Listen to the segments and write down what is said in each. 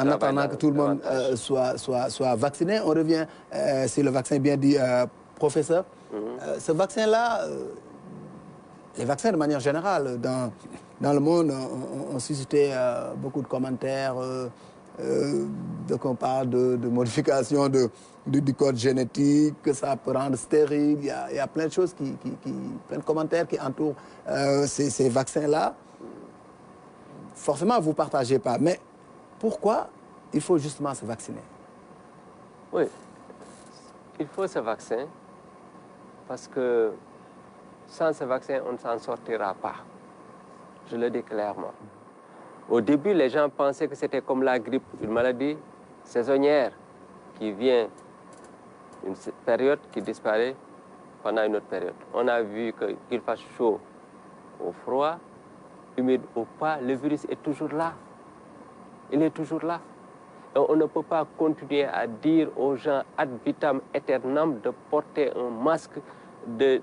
en attendant que tout le monde soit vacciné. On revient sur le vaccin, bien dit, professeur. Ce vaccin-là, les vaccins de manière générale, dans le monde, ont suscité beaucoup de commentaires. Donc on parle de modification du code génétique, que ça peut rendre stérile. Il y a plein de choses, plein de commentaires qui entourent ces vaccins-là. Forcément, vous ne partagez pas. Mais pourquoi il faut justement se vacciner? Oui, il faut ce vaccin parce que sans ce vaccin, on ne s'en sortira pas. Je le dis clairement. Au début, les gens pensaient que c'était comme la grippe, une maladie saisonnière qui vient une période qui disparaît pendant une autre période. On a vu qu'il fasse chaud ou froid, humide ou pas, le virus est toujours là. Il est toujours là. Et on ne peut pas continuer à dire aux gens ad vitam aeternam de porter un masque, de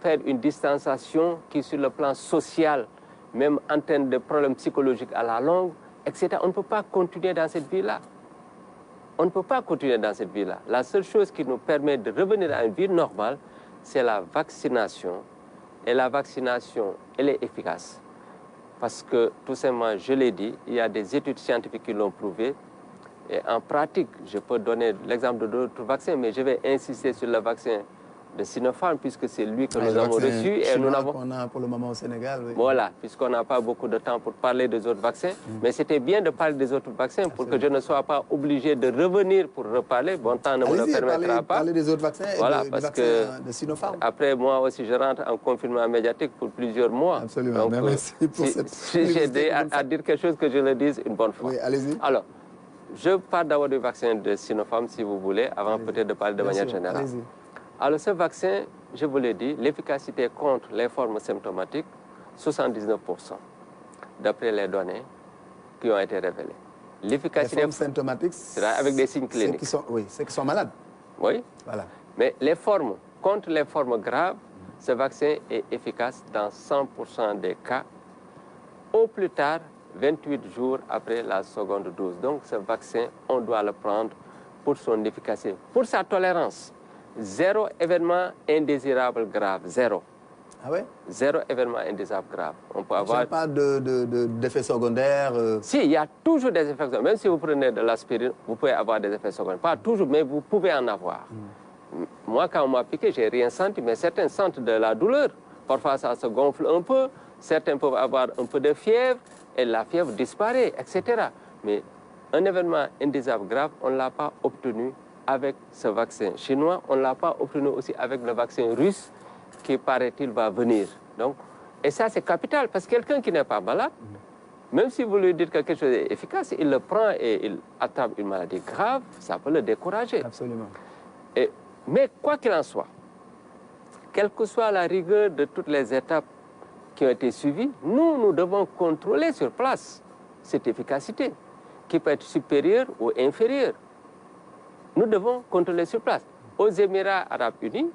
faire une distanciation qui, sur le plan social, même entraîne des problèmes psychologiques à la longue, etc. On ne peut pas continuer dans cette vie-là. On ne peut pas continuer dans cette vie-là. La seule chose qui nous permet de revenir à une vie normale, c'est la vaccination. Et la vaccination, elle est efficace. Parce que, tout simplement, je l'ai dit, il y a des études scientifiques qui l'ont prouvé. Et en pratique, je peux donner l'exemple de d'autres vaccins, mais je vais insister sur le vaccin de Sinopharm, puisque c'est lui que nous avons reçu. Et nous avons qu'on a pour le moment au Sénégal. Oui. Voilà, puisqu'on n'a pas beaucoup de temps pour parler des autres vaccins. Mais c'était bien de parler des autres vaccins pour que je ne sois pas obligé de revenir pour reparler. Bon temps ne me le permettra pas. Parler des autres vaccins voilà, et parce vaccin que de Sinopharm. Après, moi aussi, je rentre en confinement médiatique pour plusieurs mois. Absolument. Donc, merci pour cette... Si j'ai à dire quelque chose, que je le dise une bonne fois. Oui, allez-y. Alors, je parle d'abord du vaccin de Sinopharm, si vous voulez, avant peut-être de parler de manière générale. Alors, ce vaccin, je vous l'ai dit, l'efficacité contre les formes symptomatiques, 79%, d'après les données qui ont été révélées. L'efficacité... Les formes symptomatiques, c'est avec des signes cliniques. Ceux qui sont malades. Oui. Voilà. Mais les formes, contre les formes graves, ce vaccin est efficace dans 100% des cas, au plus tard 28 jours après la seconde dose. Donc ce vaccin, on doit le prendre pour son efficacité, pour sa tolérance. Zéro événement indésirable grave, zéro. Ah ouais? Zéro événement indésirable grave. On peut avoir... Il n'y a pas d'effets secondaires Si, il y a toujours des effets secondaires. Même si vous prenez de l'aspirine, vous pouvez avoir des effets secondaires. Pas toujours, mais vous pouvez en avoir. Moi, quand on m'a piqué, je n'ai rien senti, mais certains sentent de la douleur. Parfois, ça se gonfle un peu. Certains peuvent avoir un peu de fièvre et la fièvre disparaît, etc. Mais un événement indésirable grave, on ne l'a pas obtenu avec ce vaccin chinois. On ne l'a pas obtenu aussi avec le vaccin russe qui, paraît-il, va venir. Donc, et ça, c'est capital, parce que quelqu'un qui n'est pas malade, même si vous lui dites que quelque chose est efficace, il le prend et il attrape une maladie grave, ça peut le décourager. Absolument. Mais quoi qu'il en soit, quelle que soit la rigueur de toutes les étapes qui ont été suivies, nous devons contrôler sur place cette efficacité, qui peut être supérieure ou inférieure. Nous devons contrôler sur place. Aux Émirats arabes unis,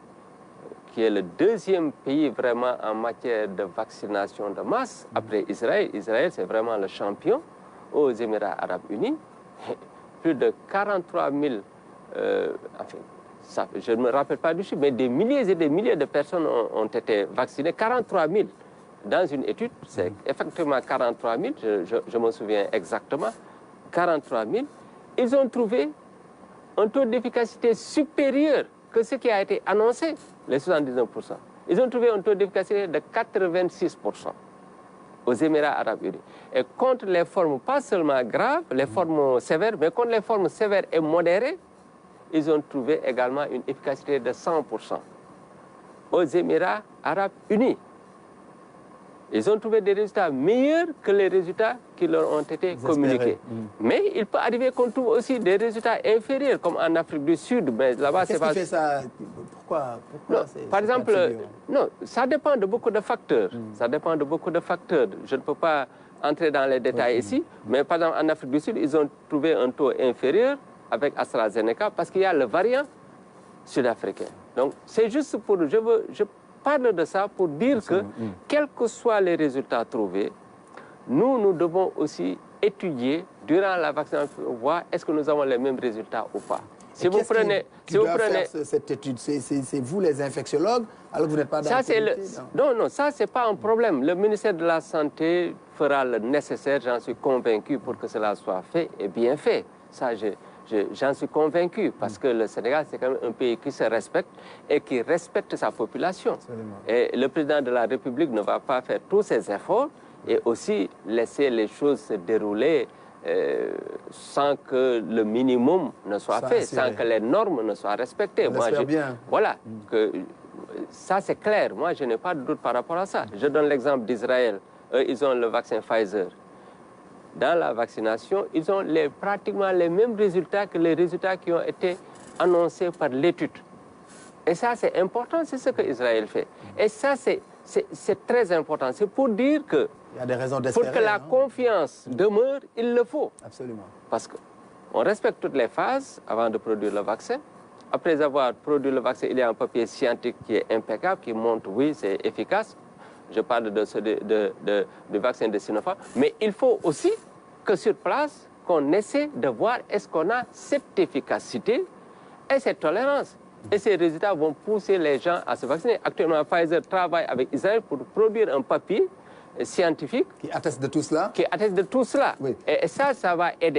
qui est le deuxième pays vraiment en matière de vaccination de masse, après Israël, Israël c'est vraiment le champion, aux Émirats arabes unis, plus de 43 000, enfin, je ne me rappelle pas du chiffre, mais des milliers et des milliers de personnes ont été vaccinées, 43 000 dans une étude, c'est effectivement 43 000, je me souviens exactement, 43 000, ils ont trouvé un taux d'efficacité supérieur que ce qui a été annoncé, les 79%. Ils ont trouvé un taux d'efficacité de 86% aux Émirats arabes unis. Et contre les formes pas seulement graves, les formes sévères, mais contre les formes sévères et modérées, ils ont trouvé également une efficacité de 100% aux Émirats arabes unis. Ils ont trouvé des résultats meilleurs que les résultats qui leur ont été communiqués. Mais il peut arriver qu'on trouve aussi des résultats inférieurs, comme en Afrique du Sud. Mais là-bas, c'est pas... Qu'est-ce qui fait ça? Pourquoi non, par exemple, non, ça dépend de beaucoup de facteurs. Ça dépend de beaucoup de facteurs. Je ne peux pas entrer dans les détails ici, mais par exemple, en Afrique du Sud, ils ont trouvé un taux inférieur avec AstraZeneca parce qu'il y a le variant sud-africain. Donc, c'est juste pour... Je parle de ça pour dire que, quels que soient les résultats trouvés, nous devons aussi étudier durant la vaccination pour voir est-ce que nous avons les mêmes résultats ou pas. Si vous prenez, cette étude, c'est vous les infectiologues, alors que vous n'êtes pas dans ça, non, ça c'est pas un problème. Le ministère de la Santé fera le nécessaire, j'en suis convaincu, pour que cela soit fait et bien fait. Ça, j'en suis convaincu, parce que le Sénégal, c'est quand même un pays qui se respecte et qui respecte sa population. Absolument. Et le président de la République ne va pas faire tous ses efforts et aussi laisser les choses se dérouler sans que le minimum ne soit fait, sans que les normes ne soient respectées. Moi, bien. Voilà, ça c'est clair. Moi, je n'ai pas de doute par rapport à ça. Je donne l'exemple d'Israël. Eux, ils ont le vaccin Pfizer. Dans la vaccination, ils ont pratiquement les mêmes résultats que les résultats qui ont été annoncés par l'étude. Et ça, c'est important, c'est ce que Israël fait. Et ça, c'est très important. C'est pour dire que il y a des raisons d'espérer, pour que la confiance demeure, il le faut. Absolument. Parce qu'on respecte toutes les phases avant de produire le vaccin. Après avoir produit le vaccin, il y a un papier scientifique qui est impeccable, qui montre, oui, c'est efficace. Je parle du vaccin de Sinopharm. Mais il faut aussi que sur place, qu'on essaie de voir est-ce qu'on a cette efficacité et cette tolérance. Et ces résultats vont pousser les gens à se vacciner. Actuellement, Pfizer travaille avec Israël pour produire un papier scientifique qui atteste de tout cela. Qui atteste de tout cela. Oui. Et ça va aider.